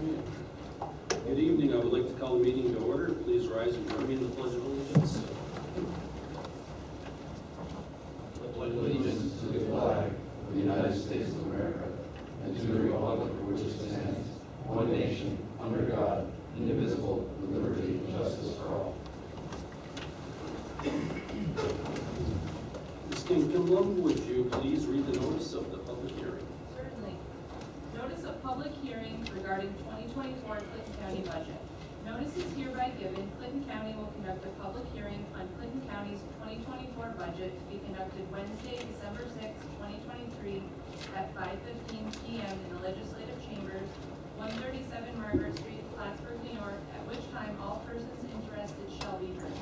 Good evening. I would like to call the meeting to order. Please rise and join me in the Pledge of Allegiance. I pledge allegiance to the flag of the United States of America and to the republic for which it stands, one nation, under God, indivisible, with liberty and justice for all. Ms. Kim-Kimblum, would you please read the notice of the public hearing? Certainly. Notice of public hearing regarding 2024 Clinton County budget. Notice is hereby given. Clinton County will conduct a public hearing on Clinton County's 2024 budget to be conducted Wednesday, December 6, 2023 at 5:15 p.m. in the Legislative Chambers, 137 Margaret Street, Plattsburgh, New York, at which time all persons interested shall be heard.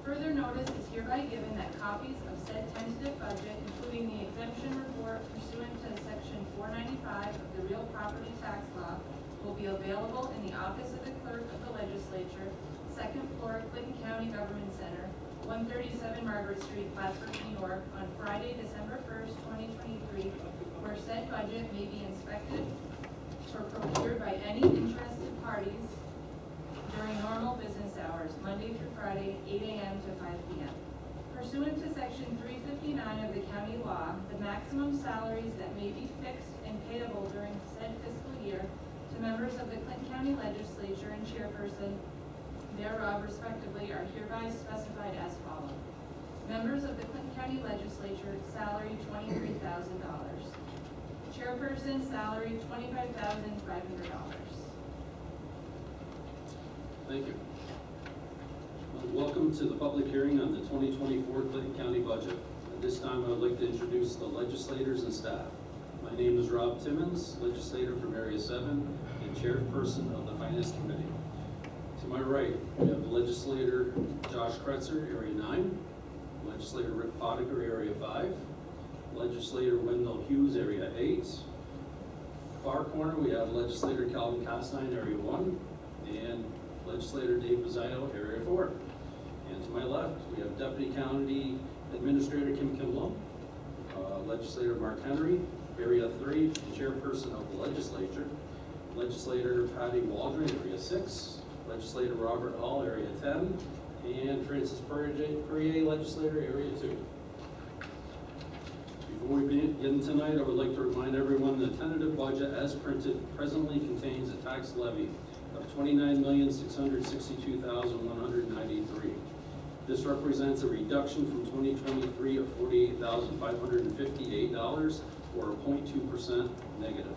Further notice is hereby given that copies of said tentative budget, including the exemption report pursuant to section 495 of the real property tax law, will be available in the office of the clerk of the legislature, second floor, Clinton County Government Center, 137 Margaret Street, Plattsburgh, New York, on Friday, December 1st, 2023, where said budget may be inspected or procured by any interested parties during normal business hours, Monday through Friday, 8 a.m. to 5 p.m. Pursuant to section 359 of the county law, the maximum salaries that may be fixed and payable during said fiscal year to members of the Clinton County Legislature and chairperson thereof respectively are hereby specified as follows. Members of the Clinton County Legislature, salary $23,000. Chairperson, salary $25,500. Thank you. Welcome to the public hearing on the 2024 Clinton County budget. At this time, I would like to introduce the legislators and staff. My name is Rob Timmons, legislator from Area 7 and chairperson of the Finance Committee. To my right, we have legislator Josh Kretzer, Area 9, legislator Rick Potiker, Area 5, legislator Wendell Hughes, Area 8. Far corner, we have legislator Calvin Costine, Area 1, and legislator Dave Pizzaio, Area 4. And to my left, we have Deputy County Administrator Kim Kimblum, legislator Mark Henry, Area 3, and chairperson of the legislature, legislator Patty Waldron, Area 6, legislator Robert Hall, Area 10, and Francis Perrier, legislator, Area 2. Before we begin tonight, I would like to remind everyone the tentative budget as printed presently contains a tax levy of $29,662,193. This represents a reduction from 2023 of $48,558, or a 0.2% negative.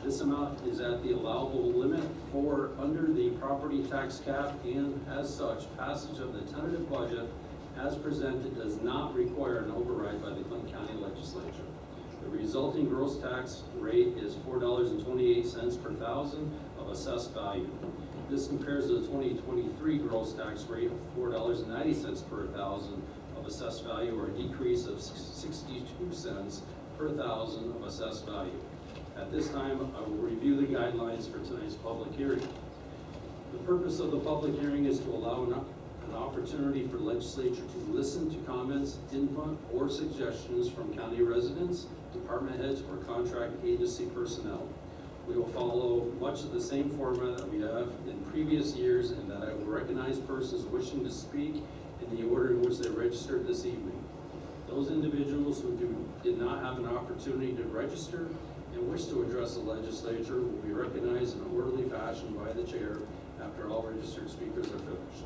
This amount is at the allowable limit for under the property tax cap, and as such, passage of the tentative budget as presented does not require an override by the Clinton County Legislature. The resulting gross tax rate is $4.28 per thousand of assessed value. This compares to the 2023 gross tax rate of $4.90 per thousand of assessed value, or a decrease of 62 cents per thousand of assessed value. At this time, I will review the guidelines for tonight's public hearing. The purpose of the public hearing is to allow an opportunity for legislature to listen to comments, input, or suggestions from county residents, department heads, or contract agency personnel. We will follow much of the same format that we have in previous years, and that I will recognize persons wishing to speak in the order in which they registered this evening. Those individuals who did not have an opportunity to register and wish to address the legislature will be recognized in an orderly fashion by the chair after all registered speakers are finished.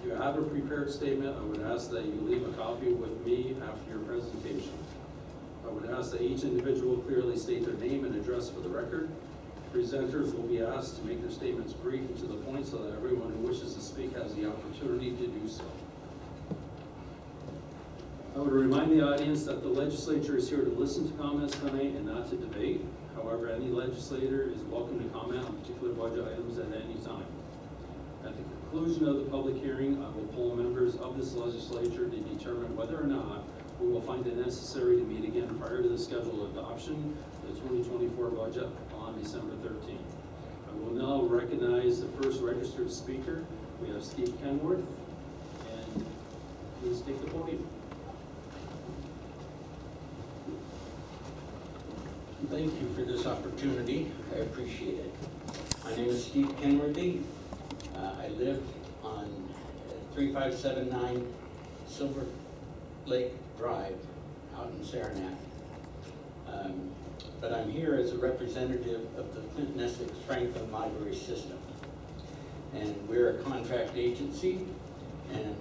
If you have a prepared statement, I would ask that you leave a copy with me after your presentation. I would ask that each individual clearly state their name and address for the record. Presenters will be asked to make their statements brief and to the point so that everyone who wishes to speak has the opportunity to do so. I would remind the audience that the legislature is here to listen to comments tonight and not to debate. However, any legislator is welcome to comment on particular budget items at any time. At the conclusion of the public hearing, I will poll members of this legislature to determine whether or not we will find it necessary to meet again prior to the scheduled adoption of the 2024 budget on December 13th. I will now recognize the first registered speaker. We have Steve Kenworth, and please take the podium. Thank you for this opportunity. I appreciate it. My name is Steve Kenworthy. I live on 3579 Silver Lake Drive out in Saranac. But I'm here as a representative of the Clinton-Essex Franklin Library System. And we're a contract agency, and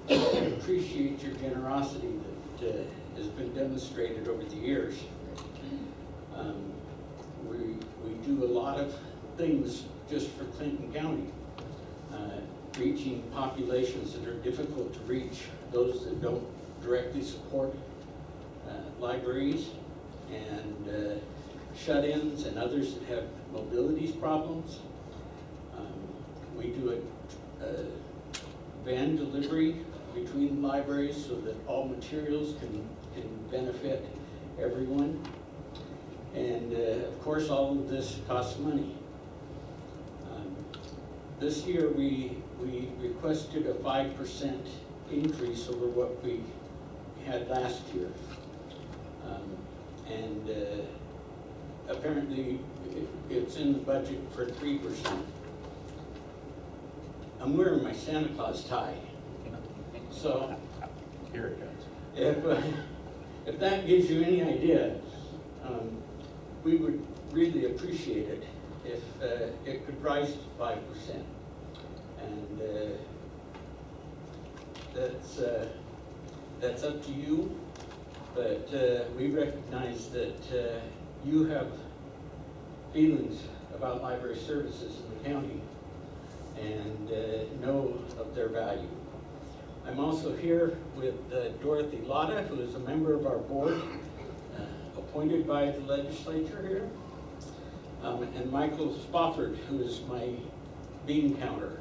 I appreciate your generosity that has been demonstrated over the years. We do a lot of things just for Clinton County, reaching populations that are difficult to reach, those that don't directly support libraries, and shut-ins and others that have mobility problems. We do a van delivery between libraries so that all materials can benefit everyone. And of course, all of this costs money. This year, we requested a 5% increase over what we had last year. And apparently, it's in the budget for 3%. I'm wearing my Santa Claus tie. So, Here it comes. if that gives you any idea, we would really appreciate it if it could rise to 5%. And that's up to you, but we recognize that you have feelings about library services in the county and know of their value. I'm also here with Dorothy Lotta, who is a member of our board, appointed by the legislature here, and Michael Spofford, who is my bean counter.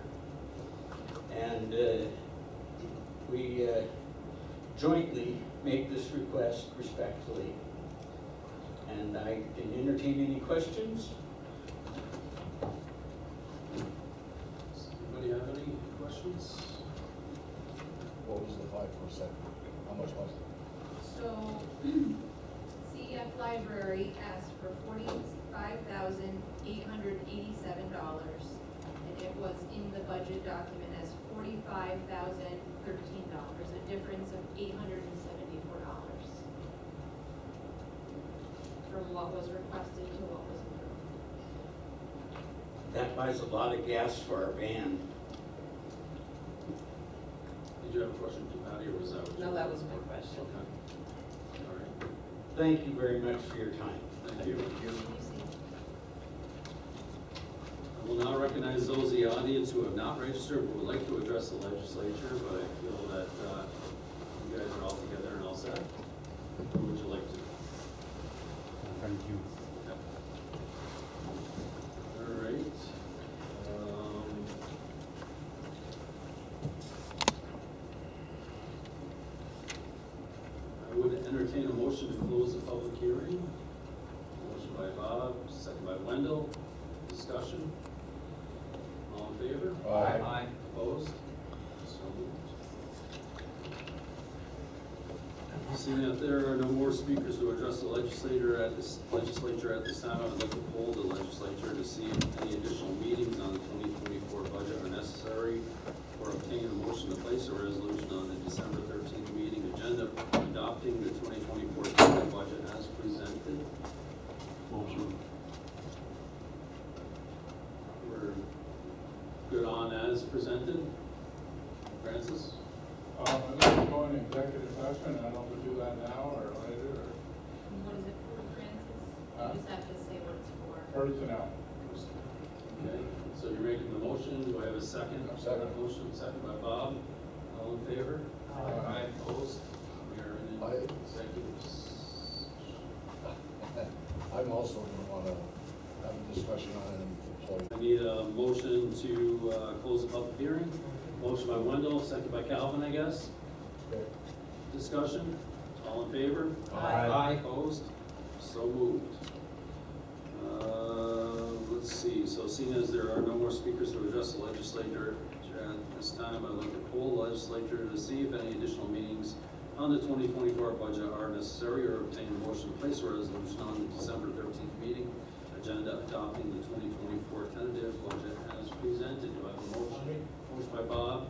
And we jointly make this request respectfully. And I can entertain any questions. Anybody have any questions? What was the 5%? How much was it? So, CEF Library asked for $45,887, and it was in the budget document as $45,013, a difference of $874 from what was requested to what was approved. That buys a lot of gas for our van. Did you have a question, Patty, or was that what you? No, that was my question. Okay. All right. Thank you very much for your time. Thank you. You see, I will now recognize those in the audience who have not registered but would like to address the legislature, but I feel that you guys are all together and all set. Who would you like to? Thank you. Yep. All right. I would entertain a motion to close the public hearing. Motion by Bob, second by Wendell. Discussion. All in favor? Aye. Opposed? So moved. Seeing that there are no more speakers to address the legislature at this time, I would like to poll the legislature to see if any additional meetings on the 2024 budget are necessary, or obtain a motion to place a resolution on the December 13th meeting agenda adopting the 2024 budget as presented. Motion. We're good on as presented. Francis? I'd like to go into executive session. I don't know if we do that now or later, and what is it for, Francis? Huh? You just have to say what it's for. or personnel. Okay, so you're making the motion, do I have a second? Second. Motion, second by Bob, all in favor? Aye. Opposed? We are in Aye. executive. I'm also going to want to have a discussion on an employee. I need a motion to close the public hearing. Motion by Wendell, second by Calvin, I guess. Okay. Discussion, all in favor? Aye. Opposed? So moved. Let's see, so seeing as there are no more speakers to address the legislature at this time, I'd like to poll the legislature to see if any additional meetings on the 2024 budget are necessary, or obtain a motion to place a resolution on the December 13th meeting agenda adopting the 2024 tentative budget as presented. Do I have a motion? Motion by Bob,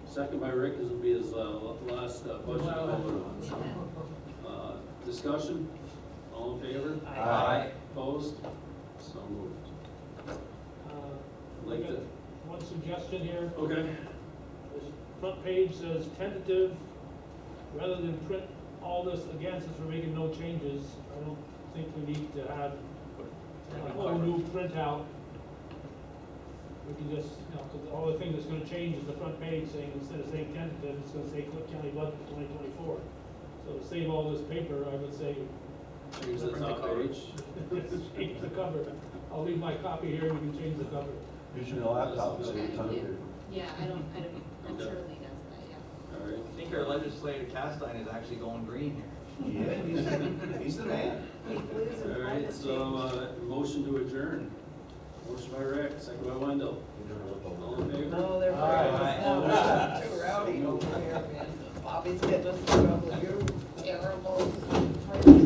second by Rick, this will be his last budget vote on. Discussion, all in favor? Aye. Opposed? So moved. Like that? One suggestion here, Okay. this front page says tentative, rather than print all this again, since we're making no changes, I don't think we need to have a whole new printout. We can just, you know, because all the thing that's gonna change is the front page saying, instead of saying tentative, it's gonna say Cook County budget 2024. So to save all this paper, I would say, Change the top page. change the cover. I'll leave my copy here, you can change the cover. Using a laptop, so you ton of paper. Yeah, I'm sure Lee does that, yeah. All right. I think our legislator Castine is actually going green here. Yeah, he's the man. All right, so, motion to adjourn. Motion by Rick, second by Wendell. All in favor? No, they're Aye. too rowdy over here, man. Bobby's getting us in trouble here.